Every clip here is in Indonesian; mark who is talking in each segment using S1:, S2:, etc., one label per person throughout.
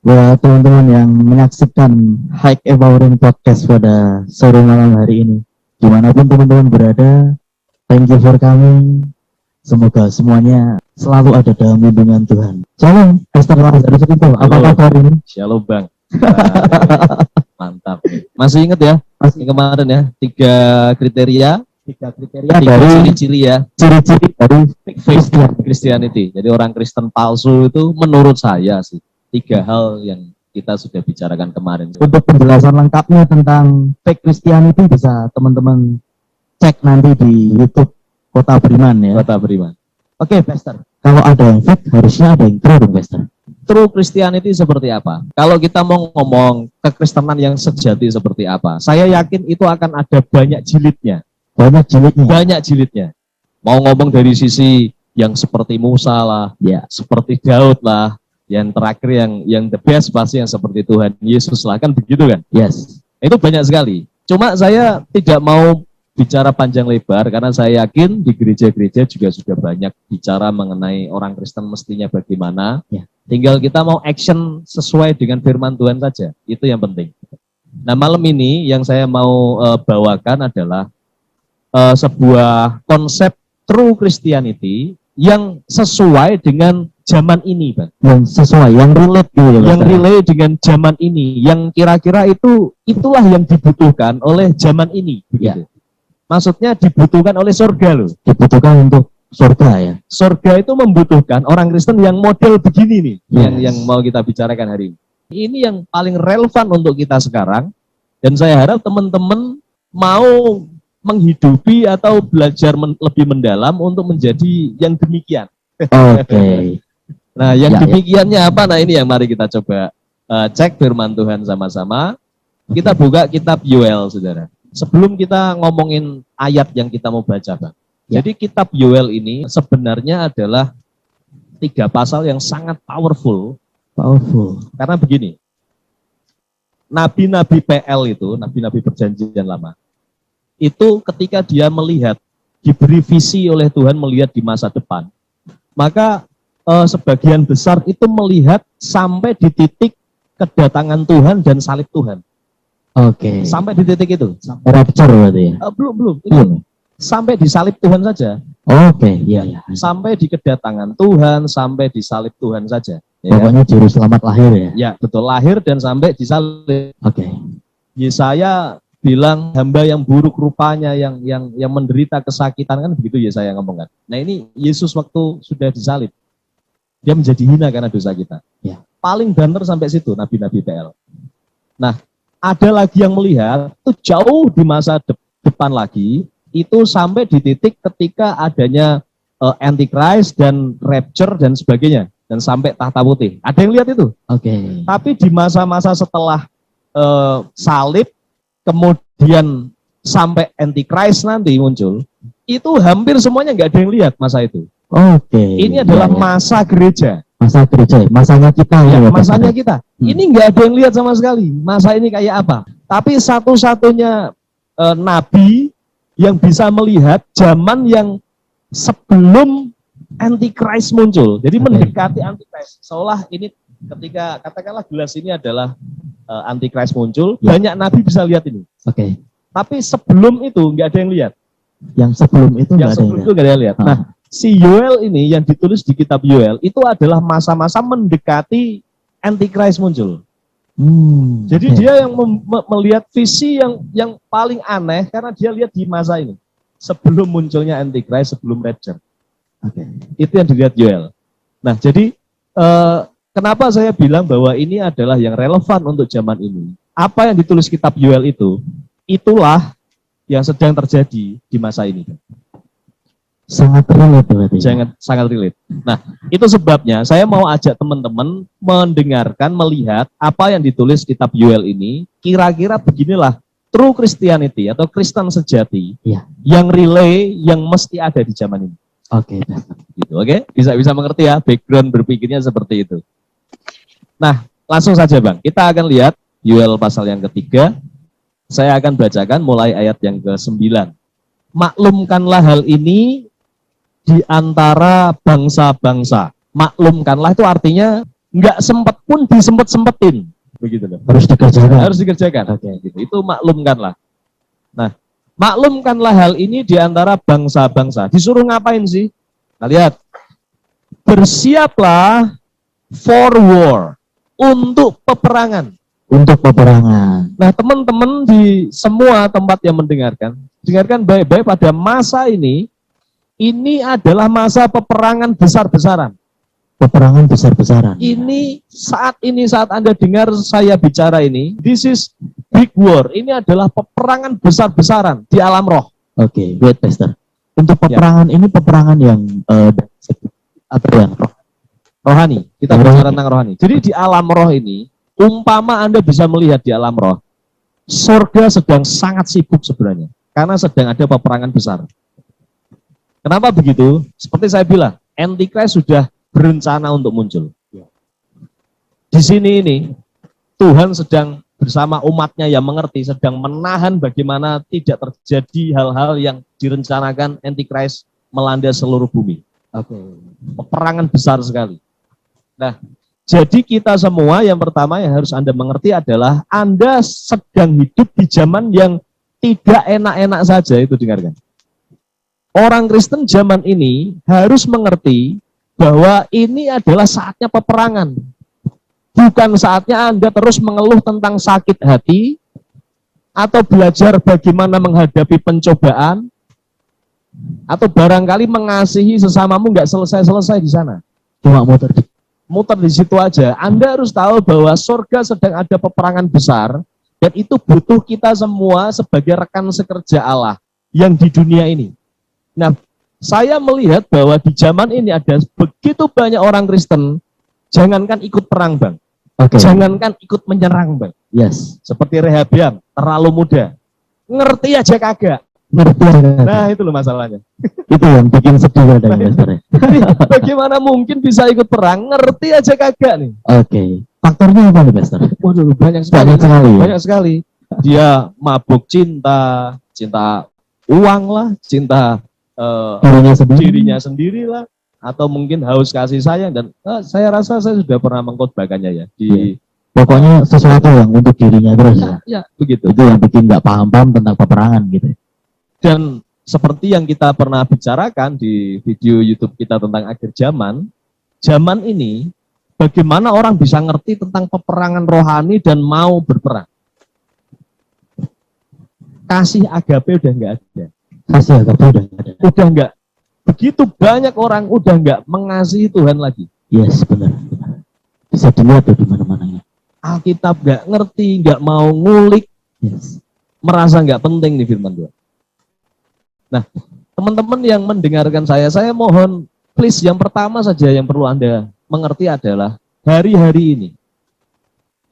S1: Ya, teman-teman yang menyaksikan Hike Empowering Podcast pada sore malam hari ini, dimanapun teman-teman berada, thank you for coming. Semoga semuanya selalu ada dalam lindungan Tuhan. Shalom, Pastor Lars dari Sekinto. Apa kabar ini?
S2: Shalom Bang. Mantap. Masih ingat ya? Masih kemarin ya, tiga kriteria dari ciri-ciri ya.
S1: Ciri-ciri dari
S2: Fake Christianity. Jadi orang Kristen palsu itu menurut saya sih 3 hal yang kita sudah bicarakan kemarin.
S1: Untuk penjelasan lengkapnya tentang fake Christianity bisa teman-teman cek nanti di YouTube Kota Beriman ya.
S2: Kota Beriman.
S1: Oke, Pastor. Kalau ada yang fake, harusnya ada yang true dong, Pastor.
S2: True Christianity seperti apa? Kalau kita mau ngomong kekristenan yang sejati seperti apa, saya yakin itu akan ada banyak jilidnya.
S1: Banyak jilidnya.
S2: Banyak jilidnya. Mau ngomong dari sisi yang seperti Musa lah, ya, seperti Daud lah, yang terakhir yang the best pasti yang seperti Tuhan Yesus lah, kan begitu kan?
S1: Yes.
S2: Itu banyak sekali. Cuma saya tidak mau bicara panjang lebar karena saya yakin di gereja-gereja juga sudah banyak bicara mengenai orang Kristen mestinya bagaimana.
S1: Ya.
S2: Tinggal kita mau action sesuai dengan firman Tuhan saja. Itu yang penting. Nah, malam ini yang saya mau bawakan adalah sebuah konsep true Christianity yang sesuai dengan zaman ini, Bang.
S1: Yang sesuai, yang relate gitu ya,
S2: yang relate dengan zaman ini, yang kira-kira itulah yang dibutuhkan oleh zaman ini, begitu. Ya. Maksudnya dibutuhkan oleh surga loh.
S1: Dibutuhkan untuk surga ya.
S2: Surga itu membutuhkan orang Kristen yang model begini nih,
S1: yes.
S2: yang mau kita bicarakan hari ini. Ini yang paling relevan untuk kita sekarang, dan saya harap teman-teman mau menghidupi atau belajar lebih mendalam untuk menjadi yang demikian.
S1: Oke.
S2: Nah, yang demikiannya apa? Nah, ini yang mari kita coba cek firman Tuhan sama-sama. Kita buka kitab Yoel, saudara. Sebelum kita ngomongin ayat yang kita mau baca, Bang. Jadi kitab Yoel ini sebenarnya adalah 3 pasal yang sangat powerful. Karena begini, nabi-nabi PL itu, nabi-nabi perjanjian lama, itu ketika dia melihat, diberi visi oleh Tuhan melihat di masa depan, maka sebagian besar itu melihat sampai di titik kedatangan Tuhan dan salib Tuhan.
S1: Oke.
S2: Sampai di titik itu.
S1: Rapture berarti ya?
S2: Belum. Ini sampai di salib Tuhan saja.
S1: Oke, iya.
S2: Sampai di kedatangan Tuhan, sampai di salib Tuhan saja.
S1: Pokoknya juru selamat lahir ya?
S2: Ya, betul. Lahir dan sampai di salib.
S1: Oke.
S2: Yesaya bilang hamba yang buruk rupanya, yang menderita kesakitan, kan begitu Yesaya ngomong kan. Nah, ini Yesus waktu sudah disalib, dia menjadi hina karena dosa kita.
S1: Ya.
S2: Paling banter sampai situ nabi-nabi PL. Nah, ada lagi yang melihat itu jauh di masa depan lagi, itu sampai di titik ketika adanya Antichrist dan Rapture dan sebagainya, dan sampai tahta putih. Ada yang lihat itu?
S1: Oke.
S2: Tapi di masa-masa setelah salib, kemudian sampai Antichrist nanti muncul, itu hampir semuanya nggak ada yang lihat masa itu.
S1: Oke.
S2: Ini adalah masa gereja.
S1: Masa gereja, masanya kita ya.
S2: Masanya kita. Ini nggak ada yang lihat sama sekali. Masa ini kayak apa? Tapi satu-satunya nabi yang bisa melihat zaman yang sebelum Antichrist muncul. Jadi mendekati Antichrist. Seolah ini ketika katakanlah gelas ini adalah Antichrist muncul, banyak nabi bisa lihat ini.
S1: Oke.
S2: Tapi sebelum itu nggak ada yang lihat.
S1: Yang sebelum itu nggak
S2: ada yang lihat. Nah, si Yoel ini yang ditulis di kitab Yoel itu adalah masa-masa mendekati Antichrist muncul. Jadi dia yang melihat visi yang paling aneh karena dia lihat di masa ini. Sebelum munculnya Antichrist, sebelum Rapture. Itu yang dilihat Yoel. Nah, jadi kenapa saya bilang bahwa ini adalah yang relevan untuk zaman ini? Apa yang ditulis kitab Yoel itu, itulah yang sedang terjadi di masa ini.
S1: Sangat relate berarti.
S2: Sangat relate. Nah, itu sebabnya saya mau ajak teman-teman mendengarkan, melihat apa yang ditulis kitab Yoel ini. Kira-kira beginilah true Christianity atau Kristen sejati yang relay, yang mesti ada di zaman ini.
S1: Oke.
S2: Gitu, oke? Bisa mengerti ya, background berpikirnya seperti itu. Nah, langsung saja Bang, kita akan lihat Yoel pasal yang ketiga. Saya akan bacakan mulai ayat yang ke-9. Maklumkanlah hal ini di antara bangsa-bangsa. Maklumkanlah itu artinya nggak sempat pun disempet-sempetin, begitu loh.
S1: Harus dikerjakan.
S2: Harus dikerjakan.
S1: Oke.
S2: Gitu. Itu maklumkanlah. Nah, maklumkanlah hal ini di antara bangsa-bangsa. Disuruh ngapain sih? Nah, lihat. Bersiaplah for war, untuk peperangan.
S1: Untuk peperangan.
S2: Nah, teman-teman di semua tempat yang mendengarkan, dengarkan baik-baik pada masa ini adalah masa peperangan besar-besaran.
S1: Peperangan besar-besaran.
S2: Ini saat Anda dengar saya bicara ini, this is big war. Ini adalah peperangan besar-besaran di alam roh.
S1: Oke, wait, Pastor. Untuk peperangan ini peperangan yang atau yang
S2: rohani. Kita bicara tentang rohani. Jadi di alam roh ini, umpama Anda bisa melihat di alam roh, surga sedang sangat sibuk sebenarnya, karena sedang ada peperangan besar. Kenapa begitu? Seperti saya bilang, Antichrist sudah berencana untuk muncul. Di sini ini, Tuhan sedang bersama umatnya yang mengerti, sedang menahan bagaimana tidak terjadi hal-hal yang direncanakan Antichrist melanda seluruh bumi. Peperangan besar sekali. Nah, jadi kita semua yang pertama yang harus Anda mengerti adalah Anda sedang hidup di zaman yang tidak enak-enak saja, itu dengarkan. Orang Kristen zaman ini harus mengerti bahwa ini adalah saatnya peperangan. Bukan saatnya Anda terus mengeluh tentang sakit hati atau belajar bagaimana menghadapi pencobaan atau barangkali mengasihi sesamamu nggak selesai-selesai di sana.
S1: Cuma muter
S2: di situ aja. Anda harus tahu bahwa surga sedang ada peperangan besar dan itu butuh kita semua sebagai rekan sekerja Allah yang di dunia ini. Nah, saya melihat bahwa di zaman ini ada begitu banyak orang Kristen, jangankan ikut perang, Bang. Jangankan ikut menyerang, Bang.
S1: Yes.
S2: Seperti Rehabiam, terlalu muda. Ngerti aja kagak. Nah, itu loh masalahnya.
S1: Itu yang bikin sedih kadang,
S2: Bagaimana mungkin bisa ikut perang, ngerti aja kagak nih.
S1: Oke. Faktornya apa nih, Pastor?
S2: Waduh, banyak sekali. Banyak sekali. Dia mabuk cinta uang lah, cinta dirinya sendiri lah, atau mungkin haus kasih sayang, dan saya rasa saya sudah pernah mengkhotbahkannya ya di
S1: pokoknya sesuatu yang untuk dirinya terus
S2: ya begitu.
S1: Itu yang bikin nggak paham-paham tentang peperangan gitu.
S2: Dan seperti yang kita pernah bicarakan di video YouTube kita tentang akhir zaman ini bagaimana orang bisa ngerti tentang peperangan rohani dan mau berperang. Kasih agape udah nggak ada.
S1: Kasih agape udah nggak ada.
S2: Udah nggak. Begitu banyak orang udah nggak mengasihi Tuhan lagi.
S1: Yes, benar. Bisa dilihat tuh di mana-mananya.
S2: Alkitab nggak ngerti, nggak mau ngulik,
S1: yes.
S2: Merasa nggak penting nih firman Tuhan. Nah, teman-teman yang mendengarkan saya mohon please yang pertama saja yang perlu Anda mengerti adalah hari-hari ini.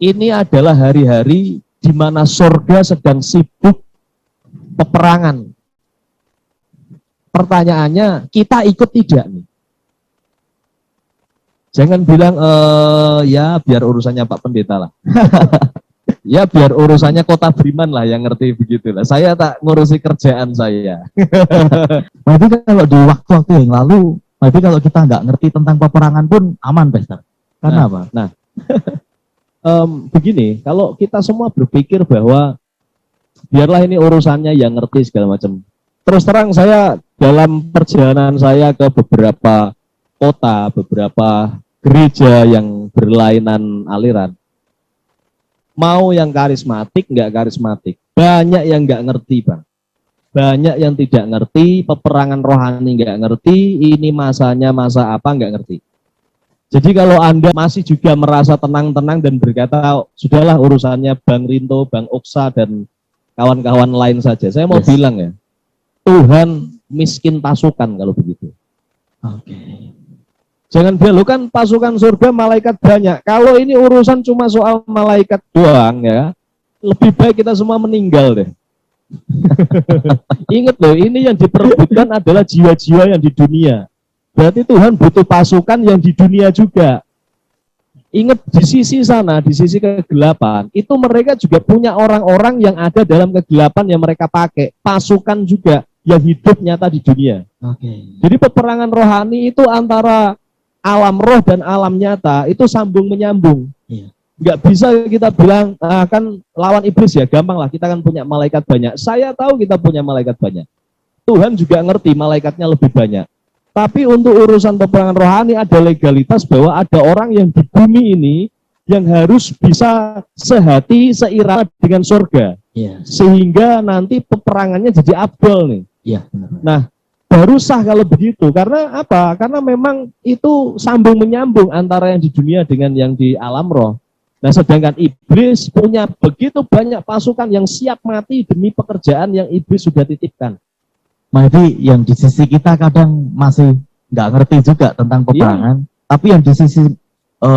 S2: Ini adalah hari-hari di mana surga sedang sibuk peperangan. Pertanyaannya, kita ikut tidak nih? Jangan bilang, ya biar urusannya Pak Pendeta lah. Ya biar urusannya Kota Beriman lah yang ngerti begitu lah. Saya tak ngurusi kerjaan saya.
S1: Berarti kalau di waktu-waktu yang lalu, berarti kalau kita nggak ngerti tentang peperangan pun aman, Pastor. Karena apa?
S2: Nah, begini, kalau kita semua berpikir bahwa biarlah ini urusannya yang ngerti segala macam. Terus terang saya dalam perjalanan saya ke beberapa kota, beberapa gereja yang berlainan aliran, mau yang karismatik, nggak karismatik, banyak yang nggak ngerti, Bang. Banyak yang tidak ngerti, peperangan rohani nggak ngerti, ini masanya masa apa nggak ngerti. Jadi kalau Anda masih juga merasa tenang-tenang dan berkata, sudahlah urusannya Bang Rinto, Bang Oksa, dan kawan-kawan lain saja. Saya mau bilang ya, Tuhan miskin pasukan kalau begitu.
S1: Oke.
S2: Jangan belokan pasukan surga malaikat banyak. Kalau ini urusan cuma soal malaikat doang ya, lebih baik kita semua meninggal deh. Ingat loh, ini yang diperebutkan adalah jiwa-jiwa yang di dunia. Berarti Tuhan butuh pasukan yang di dunia juga. Ingat di sisi sana, di sisi kegelapan, itu mereka juga punya orang-orang yang ada dalam kegelapan yang mereka pakai. Pasukan juga yang hidup nyata di dunia.
S1: Oke.
S2: Jadi peperangan rohani itu antara alam roh dan alam nyata itu sambung menyambung.
S1: Iya.
S2: Nggak bisa kita bilang kan lawan iblis ya, gampang lah, kita kan punya malaikat banyak. Saya tahu kita punya malaikat banyak. Tuhan juga ngerti malaikatnya lebih banyak. Tapi untuk urusan peperangan rohani ada legalitas bahwa ada orang yang di bumi ini yang harus bisa sehati, seirama dengan surga.
S1: Iya.
S2: Sehingga nanti peperangannya jadi abdol nih.
S1: Iya, benar.
S2: Nah, baru sah kalau begitu. Karena apa? Karena memang itu sambung menyambung antara yang di dunia dengan yang di alam roh. Nah, sedangkan iblis punya begitu banyak pasukan yang siap mati demi pekerjaan yang iblis sudah titipkan.
S1: Jadi yang di sisi kita kadang masih nggak ngerti juga tentang peperangan, tapi yang di sisi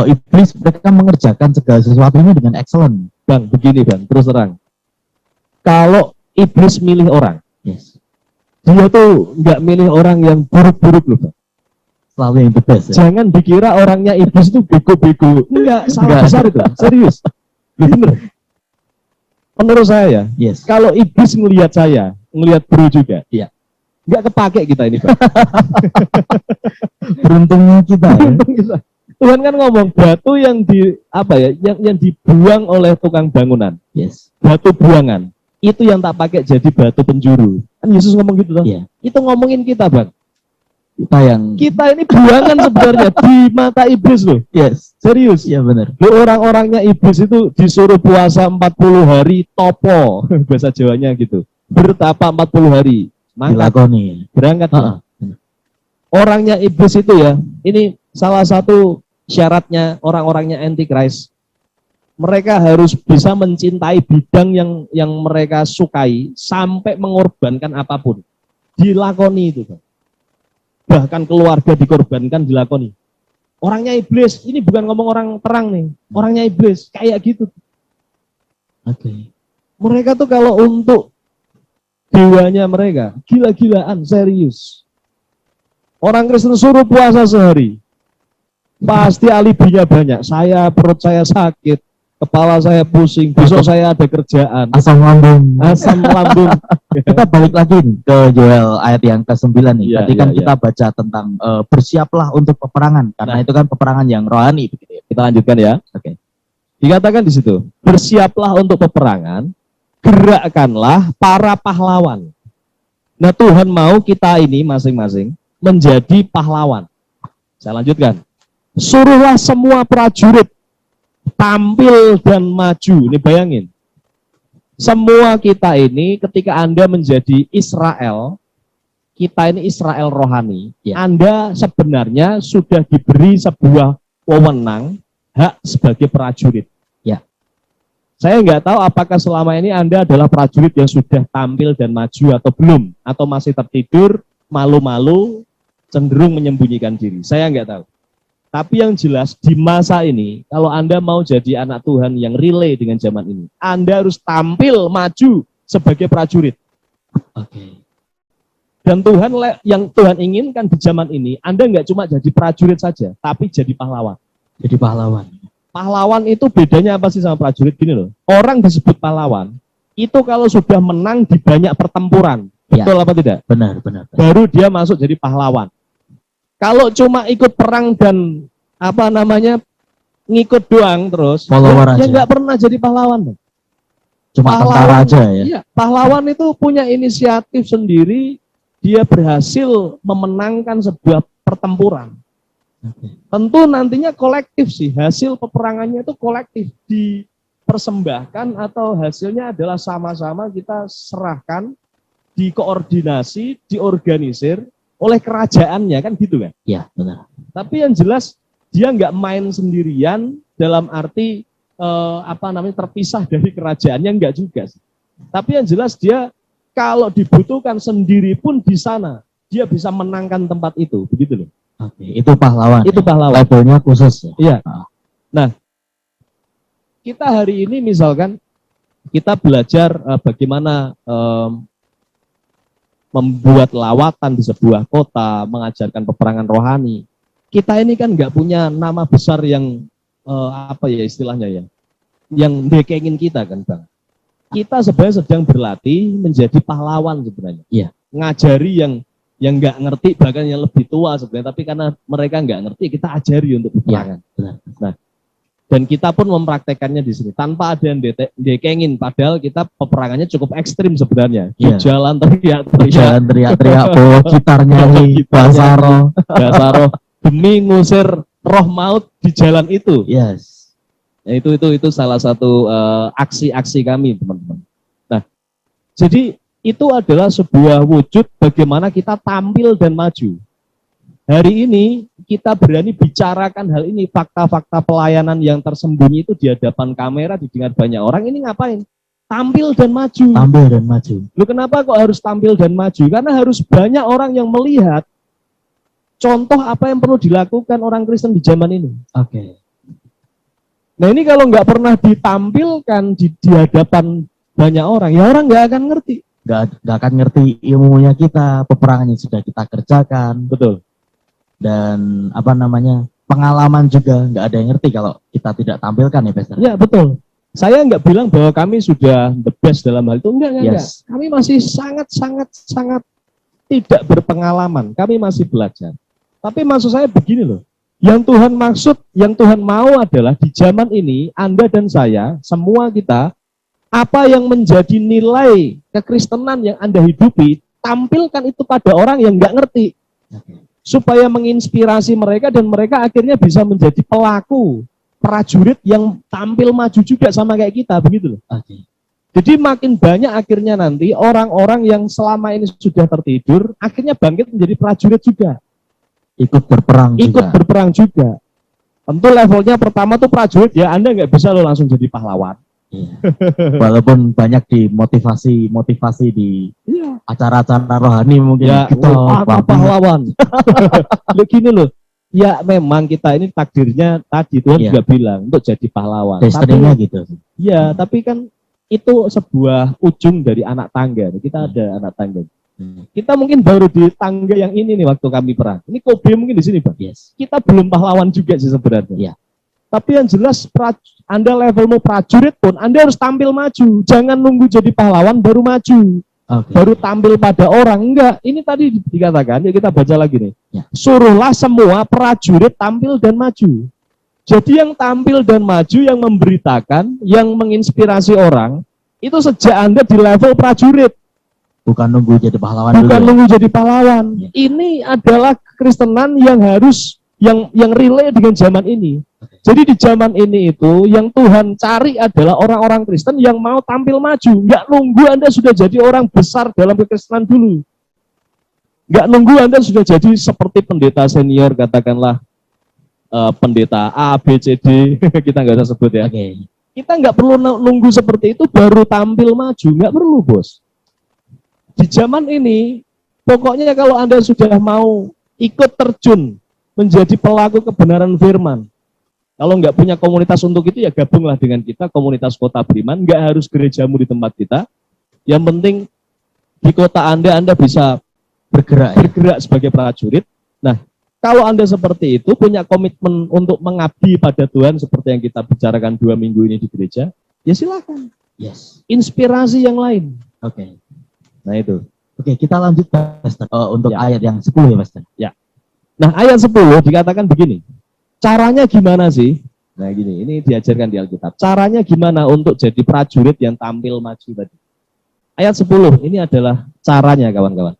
S1: iblis mereka mengerjakan segala sesuatunya dengan excellent.
S2: Bang, begini Bang, terus terang. Kalau iblis milih orang,
S1: Yes.
S2: dia tuh nggak milih orang yang buruk-buruk loh Bang.
S1: Selalu yang the best. Ya?
S2: Jangan dikira orangnya iblis itu bego-bego. Enggak, salah
S1: Enggak.
S2: besar itu. Serius. Bener. Menurut saya,
S1: Yes.
S2: kalau iblis ngelihat saya, ngelihat bro juga,
S1: Iya.
S2: nggak kepake kita ini Bang.
S1: Beruntungnya kita. Ya?
S2: Untung kita. Tuhan kan ngomong batu yang yang dibuang oleh tukang bangunan,
S1: Yes.
S2: batu buangan, itu yang tak pakai jadi batu penjuru. Kan Yesus ngomong gitu toh.
S1: Iya.
S2: Itu ngomongin kita Bang.
S1: Kita yang
S2: Kita ini buangan sebenarnya di mata iblis loh.
S1: yes.
S2: Serius.
S1: Iya benar.
S2: Loh, orang-orangnya iblis itu disuruh puasa 40 hari topo, bahasa Jawanya gitu. Bertapa 40 hari. Mangkat,
S1: Dilakoni.
S2: berangkat.
S1: Heeh.
S2: Orangnya iblis itu ya, ini salah satu syaratnya orang-orangnya antichrist. Mereka harus bisa mencintai bidang yang mereka sukai sampai mengorbankan apapun. Dilakoni itu. Bahkan keluarga dikorbankan, dilakoni. Orangnya iblis, ini bukan ngomong orang terang nih. Orangnya iblis, kayak gitu.
S1: Oke.
S2: Mereka tuh kalau untuk dewanya mereka, gila-gilaan, serius. Orang Kristen suruh puasa sehari, pasti alibinya banyak. Perut saya sakit, kepala saya pusing, besok saya ada kerjaan.
S1: Asam lambung.
S2: Asam lambung.
S1: Kita balik lagi nih ke Joel ayat yang ke-9 nih.
S2: Iya,
S1: Tadi kan
S2: iya,
S1: kita baca tentang bersiaplah untuk peperangan karena
S2: Nah.
S1: itu kan peperangan yang rohani begitu ya.
S2: Kita lanjutkan ya.
S1: Oke.
S2: Dikatakan di situ, bersiaplah untuk peperangan, gerakkanlah para pahlawan. Nah, Tuhan mau kita ini masing-masing menjadi pahlawan. Saya lanjutkan. Suruhlah semua prajurit tampil dan maju. Ini bayangin. Semua kita ini ketika Anda menjadi Israel, kita ini Israel rohani,
S1: Ya.
S2: Anda sebenarnya sudah diberi sebuah wewenang, hak sebagai prajurit.
S1: Ya.
S2: Saya nggak tahu apakah selama ini Anda adalah prajurit yang sudah tampil dan maju atau belum, atau masih tertidur, malu-malu, cenderung menyembunyikan diri. Saya nggak tahu. Tapi yang jelas di masa ini, kalau Anda mau jadi anak Tuhan yang relay dengan zaman ini, Anda harus tampil maju sebagai prajurit.
S1: Oke.
S2: Dan Tuhan yang Tuhan inginkan di zaman ini, Anda nggak cuma jadi prajurit saja, tapi jadi pahlawan.
S1: Jadi pahlawan.
S2: Pahlawan itu bedanya apa sih sama prajurit? Gini loh, orang disebut pahlawan, itu kalau sudah menang di banyak pertempuran,
S1: Ya.
S2: betul apa tidak?
S1: Benar, benar.
S2: Baru dia masuk jadi pahlawan. Kalau cuma ikut perang dan ngikut doang terus,
S1: Follower
S2: dia
S1: aja.
S2: nggak pernah jadi pahlawan.
S1: Cuma tentara aja ya.
S2: Iya, pahlawan itu punya inisiatif sendiri, dia berhasil memenangkan sebuah pertempuran.
S1: Oke.
S2: Tentu nantinya kolektif sih, hasil peperangannya itu kolektif, dipersembahkan atau hasilnya adalah sama-sama kita serahkan, dikoordinasi, diorganisir oleh kerajaannya, kan gitu kan.
S1: Ya, benar.
S2: Tapi yang jelas dia nggak main sendirian dalam arti terpisah dari kerajaannya, enggak juga sih. Tapi yang jelas dia kalau dibutuhkan sendiri pun di sana dia bisa menangkan tempat itu, begitu loh.
S1: Oke, itu pahlawan.
S2: Itu
S1: ya?
S2: pahlawan.
S1: Labelnya khusus ya.
S2: Iya.
S1: Ah.
S2: Nah, kita hari ini misalkan kita belajar bagaimana membuat lawatan di sebuah kota, mengajarkan peperangan rohani. Kita ini kan nggak punya nama besar yang istilahnya ya, yang dekengin kita kan Bang. Kita sebenarnya sedang berlatih menjadi pahlawan sebenarnya.
S1: Iya.
S2: Ngajari yang yang nggak ngerti, bahkan yang lebih tua sebenarnya, tapi karena mereka nggak ngerti, kita ajari untuk peperangan.
S1: Benar.
S2: Nah, dan kita pun mempraktekannya di sini tanpa ada yang dekengin, padahal kita peperangannya cukup ekstrim sebenarnya. Di jalan teriak-teriak,
S1: bawa gitar nyanyi, basaro
S2: demi ngusir roh maut di jalan itu.
S1: Yes.
S2: Ya, itu salah satu aksi-aksi kami, teman-teman. Nah, jadi itu adalah sebuah wujud bagaimana kita tampil dan maju. Hari ini kita berani bicarakan hal ini, fakta-fakta pelayanan yang tersembunyi itu di hadapan kamera, didengar banyak orang. Ini ngapain? Tampil dan maju.
S1: Tampil dan maju.
S2: Lu kenapa kok harus tampil dan maju? Karena harus banyak orang yang melihat contoh apa yang perlu dilakukan orang Kristen di zaman ini.
S1: Oke.
S2: Nah ini kalau nggak pernah ditampilkan di hadapan banyak orang, ya orang nggak akan ngerti.
S1: Nggak akan ngerti ilmunya kita, peperangan yang sudah kita kerjakan.
S2: Betul.
S1: Dan pengalaman juga nggak ada yang ngerti kalau kita tidak tampilkan ya Pastor.
S2: Ya betul. Saya nggak bilang bahwa kami sudah the best dalam hal itu, enggak. Kami masih sangat tidak berpengalaman. Kami masih belajar. Tapi maksud saya begini loh. Yang Tuhan maksud, yang Tuhan mau adalah di zaman ini Anda dan saya, semua kita, apa yang menjadi nilai kekristenan yang Anda hidupi, tampilkan itu pada orang yang nggak ngerti. Supaya menginspirasi mereka dan mereka akhirnya bisa menjadi pelaku, prajurit yang tampil maju juga sama kayak kita, begitu loh. Jadi makin banyak akhirnya nanti orang-orang yang selama ini sudah tertidur, akhirnya bangkit menjadi prajurit juga.
S1: Ikut berperang juga.
S2: Tentu levelnya pertama tuh prajurit ya, Anda nggak bisa lo langsung jadi pahlawan.
S1: Walaupun banyak motivasi di acara-acara rohani mungkin
S2: ya, kita pahlawan. Begini loh, ya memang kita ini takdirnya tadi Tuhan juga bilang untuk jadi pahlawan.
S1: Destiny-nya gitu.
S2: Ya, tapi kan itu sebuah ujung dari anak tangga. Kita ada anak tangga. Kita mungkin baru di tangga yang ini nih waktu kami perang. Ini Kobe mungkin di sini, Bang.
S1: Yes.
S2: Kita belum pahlawan juga sih sebenarnya.
S1: Yeah.
S2: Tapi yang jelas Anda levelmu prajurit pun Anda harus tampil maju. Jangan nunggu jadi pahlawan baru maju. Baru tampil pada orang. Enggak, ini tadi dikatakan, ya kita baca lagi nih.
S1: Yeah.
S2: Suruhlah semua prajurit tampil dan maju. Jadi yang tampil dan maju, yang memberitakan, yang menginspirasi orang, itu sejak Anda di level prajurit.
S1: Bukan nunggu jadi pahlawan.
S2: Nunggu jadi pahlawan. Yeah. Ini adalah kekristenan yang harus yang relate dengan zaman ini. Jadi di zaman ini itu yang Tuhan cari adalah orang-orang Kristen yang mau tampil maju. Nggak nunggu Anda sudah jadi orang besar dalam kekristenan dulu. Nggak nunggu Anda sudah jadi seperti pendeta senior, katakanlah pendeta A, B, C, D, kita nggak usah sebut ya. Kita nggak perlu nunggu seperti itu baru tampil maju, nggak perlu bos. Di zaman ini, pokoknya kalau Anda sudah mau ikut terjun menjadi pelaku kebenaran firman, kalau nggak punya komunitas untuk itu ya gabunglah dengan kita, komunitas Kota Beriman. Nggak harus gerejamu di tempat kita. Yang penting di kota Anda bisa bergerak sebagai prajurit. Nah, kalau Anda seperti itu, punya komitmen untuk mengabdi pada Tuhan seperti yang kita bicarakan 2 minggu ini di gereja, ya silakan.
S1: Yes.
S2: Inspirasi yang lain. Nah itu.
S1: Kita lanjut Pastor. Untuk ayat yang 10 ya Pastor.
S2: Ya. Nah ayat 10 dikatakan begini. Caranya gimana sih? Nah gini, ini diajarkan di Alkitab. Caranya gimana untuk jadi prajurit yang tampil maju tadi? Ayat 10, ini adalah caranya kawan-kawan.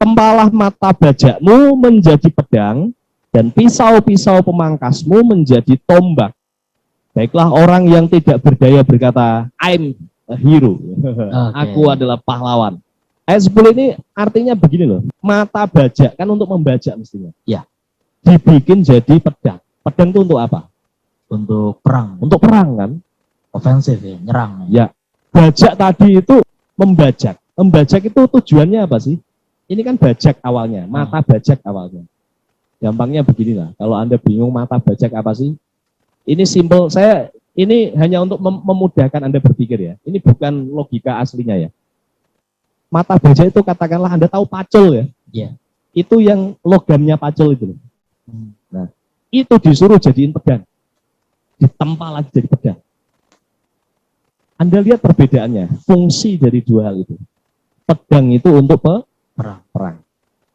S2: Tempalah mata bajakmu menjadi pedang, dan pisau-pisau pemangkasmu menjadi tombak. Baiklah orang yang tidak berdaya berkata, I'm a hero. Aku adalah pahlawan. Ayat 10 ini artinya begini loh. Mata bajak, kan untuk membajak mestinya.
S1: Ya.
S2: Dibikin jadi pedang. Pedang itu untuk apa?
S1: Untuk perang.
S2: Untuk perang kan?
S1: Ofensif ya, nyerang.
S2: Ya. Bajak tadi itu membajak. Membajak itu tujuannya apa sih? Ini kan bajak awalnya, mata bajak awalnya. Gampangnya beginilah. Kalau Anda bingung mata bajak apa sih? Ini simple. Ini hanya untuk memudahkan Anda berpikir ya. Ini bukan logika aslinya ya. Mata bajak itu katakanlah Anda tahu pacul ya.
S1: Iya.
S2: Itu yang logamnya pacul itu. Nah, itu disuruh jadiin pedang. Ditempa lagi jadi pedang. Anda lihat perbedaannya, fungsi dari dua hal itu. Pedang itu untuk perang.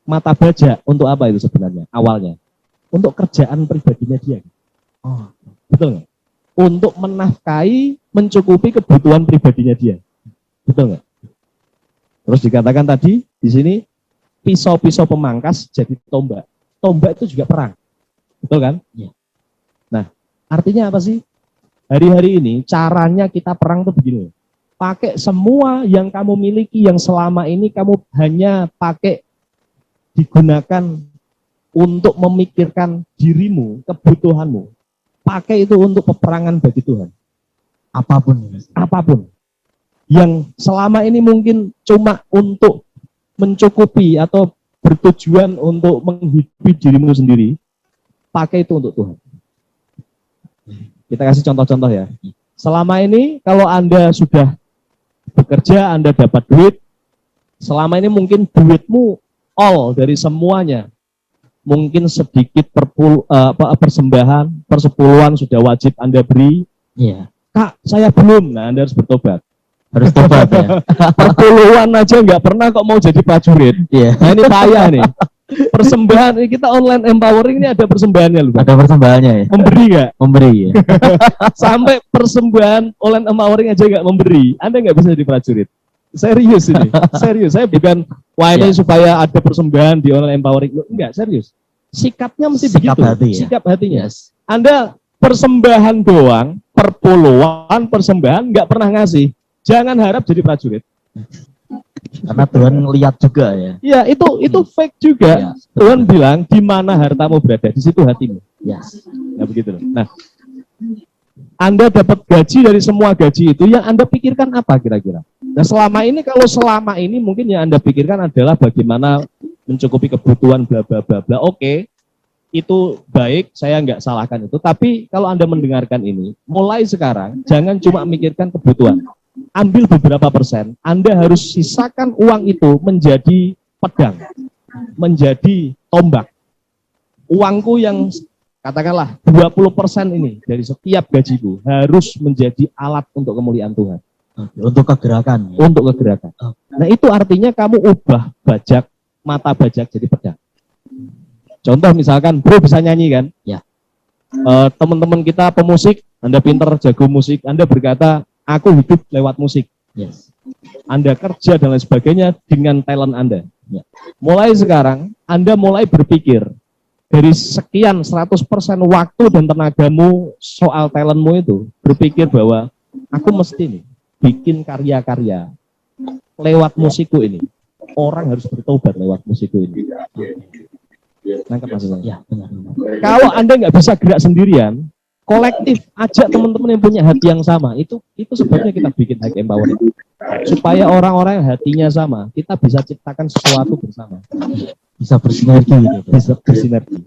S2: mata baja untuk apa itu sebenarnya awalnya? Untuk kerjaan pribadinya dia.
S1: Oh,
S2: Betul nggak? Untuk menafkahi, mencukupi kebutuhan pribadinya dia. Betul nggak? Terus dikatakan tadi di sini pisau-pisau pemangkas jadi tombak. Tombak itu juga perang. Betul kan?
S1: Iya.
S2: Nah, artinya apa sih? Hari-hari ini caranya kita perang tuh begini. Pakai semua yang kamu miliki yang selama ini kamu hanya pakai digunakan untuk memikirkan dirimu, kebutuhanmu. Pakai itu untuk peperangan bagi Tuhan.
S1: apapun.
S2: Apapun. Yang selama ini mungkin cuma untuk mencukupi atau bertujuan untuk menghidupi dirimu sendiri, pakai itu untuk Tuhan. Kita kasih contoh-contoh ya. Selama ini kalau Anda sudah bekerja, Anda dapat duit, selama ini mungkin duitmu all dari semuanya. Mungkin sedikit persembahan, persepuluhan sudah wajib Anda beri.
S1: Iya.
S2: Kak, saya belum. Nah, Anda harus bertobat.
S1: Harus tobat ya.
S2: Perpuluhan aja nggak pernah kok mau jadi prajurit.
S1: Iya.
S2: Nah, ini payah nih. Persembahan, ini kita online empowering ini ada persembahannya loh.
S1: Ada persembahannya ya.
S2: Memberi nggak?
S1: Memberi ya.
S2: Sampai persembahan online empowering aja nggak memberi, Anda nggak bisa jadi prajurit. Serius ini, serius. Saya bukan wah ini supaya ada persembahan di online empowering. Enggak, serius. Sikapnya mesti
S1: Sikap
S2: begitu.
S1: hati ya?
S2: Sikap hatinya.
S1: Yes.
S2: Anda persembahan doang, perpuluhan persembahan nggak pernah ngasih. Jangan harap jadi prajurit.
S1: Karena Tuhan lihat juga ya.
S2: Ya itu fake juga.
S1: Ya,
S2: Tuhan bilang di mana hartamu berada, di situ hatimu.
S1: Yes.
S2: Ya begitu. Nah, Anda dapat gaji dari semua gaji itu, yang Anda pikirkan apa kira-kira? Nah selama ini, kalau selama ini mungkin yang Anda pikirkan adalah bagaimana mencukupi kebutuhan bla bla bla bla. Oke, itu baik, saya nggak salahkan itu. Tapi kalau Anda mendengarkan ini, mulai sekarang jangan cuma mikirkan kebutuhan. Ambil beberapa persen, Anda harus sisakan uang itu menjadi pedang, menjadi tombak. Uangku yang katakanlah 20% ini dari setiap gajiku harus menjadi alat untuk kemuliaan Tuhan.
S1: Untuk kegerakan. Ya.
S2: Untuk kegerakan. Nah itu artinya kamu ubah bajak, mata bajak jadi pedang. Contoh misalkan, bro bisa nyanyi kan?
S1: Ya.
S2: Teman-teman kita pemusik, Anda pinter, jago musik, Anda berkata, aku hidup lewat musik.
S1: Yes.
S2: Anda kerja dan lain sebagainya dengan talent Anda.
S1: Ya.
S2: Mulai sekarang, Anda mulai berpikir, dari sekian 100% waktu dan tenagamu soal talentmu itu, berpikir bahwa aku mesti nih bikin karya-karya lewat musikku ini. Orang harus bertobat lewat musikku ini. Nangkep maksudnya?
S1: Ya, benar.
S2: Kalau Anda nggak bisa gerak sendirian, kolektif, ajak teman-teman yang punya hati yang sama. Itu sebabnya kita bikin High Empowering. Supaya orang-orang yang hatinya sama, kita bisa ciptakan sesuatu bersama.
S1: Bisa bersinergi gitu.
S2: Bisa bersinergi.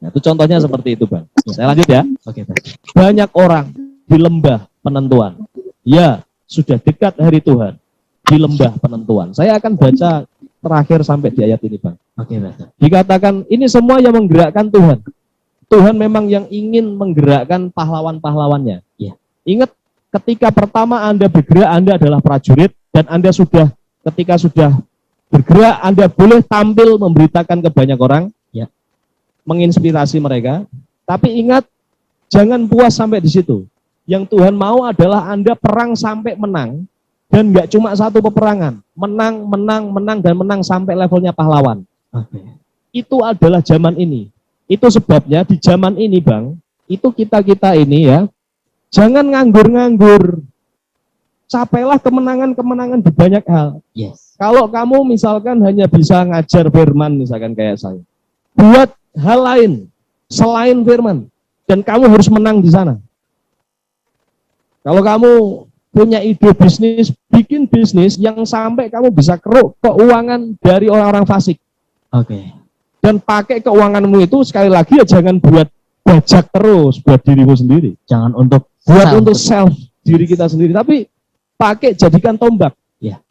S2: Nah, itu contohnya seperti itu, Bang. Saya lanjut ya.
S1: Oke, Pak.
S2: Banyak orang di lembah penentuan. Ya, sudah dekat hari Tuhan. Di lembah penentuan. Saya akan baca terakhir sampai di ayat ini, Bang.
S1: Oke, Pak.
S2: Dikatakan, ini semua yang menggerakkan Tuhan. Tuhan memang yang ingin menggerakkan pahlawan-pahlawannya.
S1: Ya.
S2: Ingat, ketika pertama Anda bergerak, Anda adalah prajurit, dan Anda ketika sudah bergerak, Anda boleh tampil memberitakan ke banyak orang,
S1: ya,
S2: menginspirasi mereka. Tapi ingat, jangan puas sampai di situ. Yang Tuhan mau adalah Anda perang sampai menang, dan nggak cuma satu peperangan, menang, menang, menang, dan menang sampai levelnya pahlawan.
S1: Oke.
S2: Itu adalah zaman ini. Itu sebabnya di zaman ini, Bang, itu kita ini ya, jangan nganggur-nganggur. Capailah kemenangan-kemenangan di banyak hal.
S1: Yes.
S2: Kalau kamu misalkan hanya bisa ngajar firman, misalkan kayak saya, buat hal lain selain firman, dan kamu harus menang di sana. Kalau kamu punya ide bisnis, bikin bisnis yang sampai kamu bisa keruk keuangan dari orang-orang fasik.
S1: Oke.
S2: Dan pakai keuanganmu itu sekali lagi ya jangan buat bajak terus buat dirimu sendiri.
S1: Jangan untuk
S2: Untuk self diri kita sendiri, tapi pakai jadikan tombak.
S1: Ya.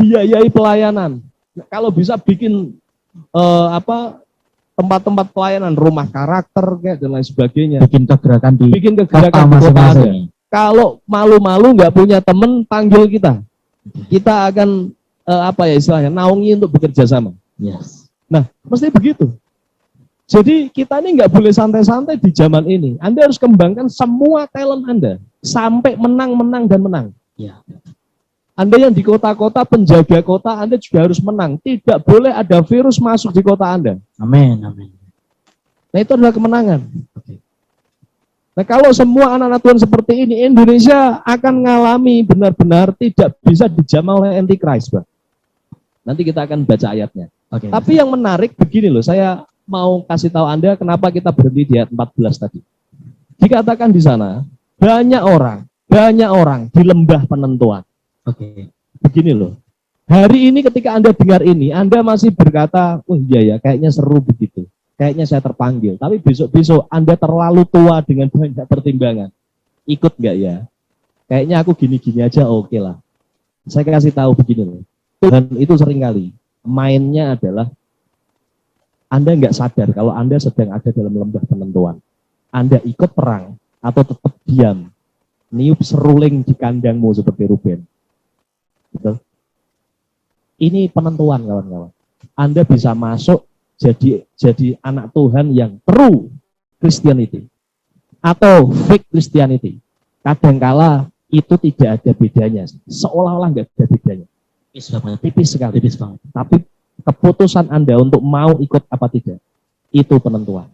S2: Biayai pelayanan. Nah, kalau bisa bikin tempat-tempat pelayanan, rumah karakter kayak dan lain sebagainya.
S1: bikin kegerakan di
S2: Kota
S1: kota masing-masing.
S2: Kalau malu-malu nggak punya temen, panggil kita. Kita akan istilahnya naungi untuk bekerja sama.
S1: Yes.
S2: Nah, mesti begitu. Jadi kita ini nggak boleh santai-santai di zaman ini. Anda harus kembangkan semua talent Anda sampai menang, menang, dan menang.
S1: Ya.
S2: Anda yang di kota-kota, penjaga kota, Anda juga harus menang. Tidak boleh ada virus masuk di kota Anda.
S1: Amin, amin.
S2: Nah, itu adalah kemenangan.
S1: Oke.
S2: Nah, kalau semua anak-anak Tuhan seperti ini, Indonesia akan mengalami benar-benar tidak bisa dijamah oleh Antichrist, Pak. Nanti kita akan baca ayatnya.
S1: Oke.
S2: Tapi yang menarik begini loh, saya mau kasih tahu Anda kenapa kita berhenti di ayat 14 tadi. Dikatakan di sana, banyak orang di lembah penentuan.
S1: Oke.
S2: Begini loh, hari ini ketika Anda dengar ini, Anda masih berkata, oh iya ya, kayaknya seru begitu. Kayaknya saya terpanggil, tapi besok-besok Anda terlalu tua dengan banyak pertimbangan. Ikut nggak ya? Kayaknya aku gini-gini aja oke lah. Saya kasih tahu begini loh. Tuhan itu seringkali mainnya adalah Anda nggak sadar kalau Anda sedang ada dalam lembah penentuan. Anda ikut perang atau tetap diam, niup seruling di kandangmu seperti Ruben. Betul? Ini penentuan kawan-kawan. Anda bisa masuk jadi anak Tuhan yang true Christianity atau fake Christianity. Kadangkala itu tidak ada bedanya, seolah-olah nggak ada bedanya. Tipis sekali. Tipis banget. Tapi keputusan Anda untuk mau ikut apa tidak, itu penentuan.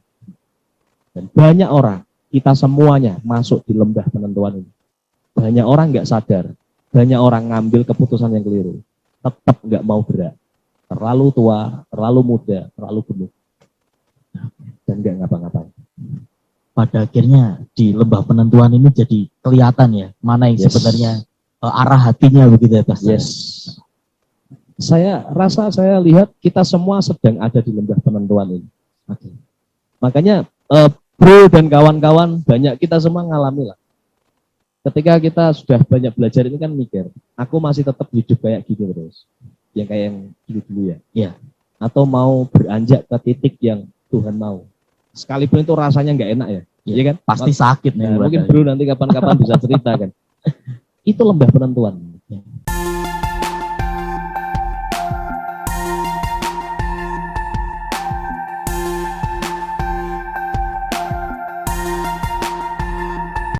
S2: Dan banyak orang, kita semuanya masuk di lembah penentuan ini. Banyak orang nggak sadar, banyak orang ngambil keputusan yang keliru, tetap nggak mau gerak. Terlalu tua, terlalu muda, terlalu gemuk, dan nggak ngapa-ngapain.
S1: Pada akhirnya di lembah penentuan ini jadi kelihatan ya, mana yang sebenarnya arah hatinya begitu ya, Pastor.
S2: Yes. Saya lihat kita semua sedang ada di lembah penentuan ini.
S1: Oke.
S2: Makanya bro dan kawan-kawan, banyak kita semua ngalami lah. Ketika kita sudah banyak belajar ini kan mikir, aku masih tetap hidup kayak gini terus. Yang kayak yang dulu-dulu ya.
S1: Iya.
S2: Atau mau beranjak ke titik yang Tuhan mau. Sekalipun itu rasanya nggak enak ya. Iya kan?
S1: Pasti sakit nih.
S2: Nah, mungkin bro nanti kapan-kapan bisa cerita kan. Itu lembah penentuan.